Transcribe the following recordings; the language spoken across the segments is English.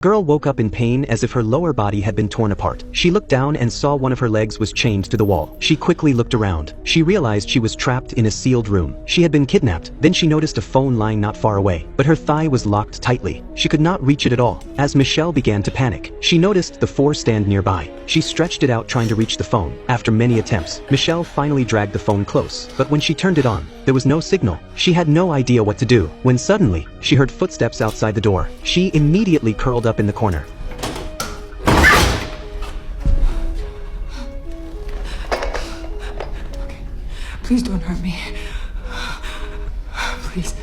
girl woke up in pain as if her lower body had been torn apart. She looked down and saw one of her legs was chained to the wall. She quickly looked around. She realized she was trapped in a sealed room. She had been kidnapped. Then she noticed a phone lying not far away, but her thigh was locked tightly. She could not reach it at all. As Michelle began to panic, she noticed the 4 stand nearby. She stretched it out trying to reach the phone. After many attempts, Michelle finally dragged the phone close, but when she turned it on, there was no signal. She had no idea what to do, when suddenly, she heard footsteps outside the door. She immediately curled up in the corner. Please don't hurt me. Please.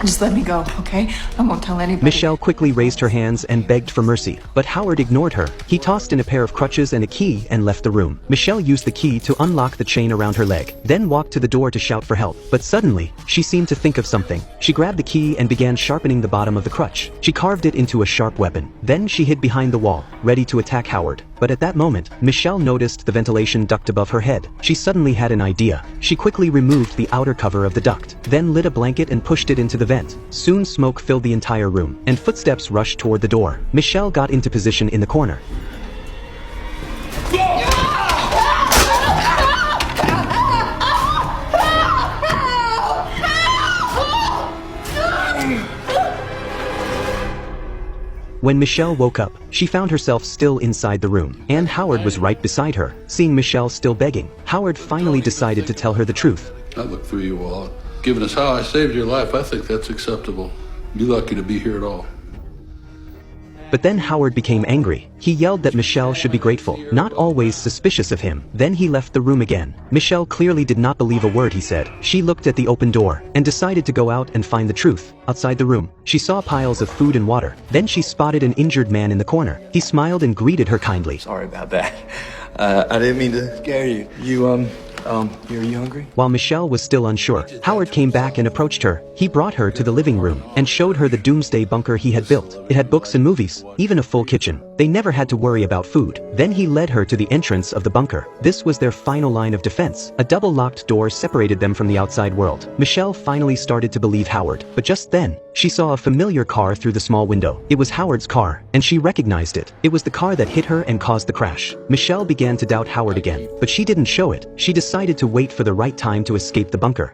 Just let me go, okay? I won't tell anybody. Michelle quickly raised her hands and begged for mercy, but Howard ignored her. He tossed in a pair of crutches and a key and left the room. Michelle used the key to unlock the chain around her leg, then walked to the door to shout for help. But suddenly, she seemed to think of something. She grabbed the key and began sharpening the bottom of the crutch. She carved it into a sharp weapon. Then she hid behind the wall, ready to attack Howard. But at that moment, Michelle noticed the ventilation duct above her head. She suddenly had an idea. She quickly removed the outer cover of the duct, then lit a blanket and pushed it into the vent. Soon smoke filled the entire room, and footsteps rushed toward the door. Michelle got into position in the corner. When Michelle woke up, she found herself still inside the room, and Howard was right beside her. Seeing Michelle still begging, Howard finally decided to tell her the truth. I looked through your wallet. Given us how I saved your life, I think that's acceptable. You're lucky to be here at all. But then Howard became angry. He yelled that Michelle should be grateful, not always suspicious of him. Then he left the room again. Michelle clearly did not believe a word he said. She looked at the open door, and decided to go out and find the truth. Outside the room, she saw piles of food and water. Then she spotted an injured man in the corner. He smiled and greeted her kindly. Sorry about that. I didn't mean to scare you. Are you hungry? While Michelle was still unsure, Howard came back and approached her. He brought her to the living room and showed her the doomsday bunker he had built. It had books and movies, even a full kitchen. They never had to worry about food. Then he led her to the entrance of the bunker. This was their final line of defense. A double-locked door separated them from the outside world. Michelle finally started to believe Howard, but just then, she saw a familiar car through the small window. It was Howard's car, and she recognized it. It was the car that hit her and caused the crash. Michelle began to doubt Howard again, but she didn't show it. She decided to wait for the right time to escape the bunker.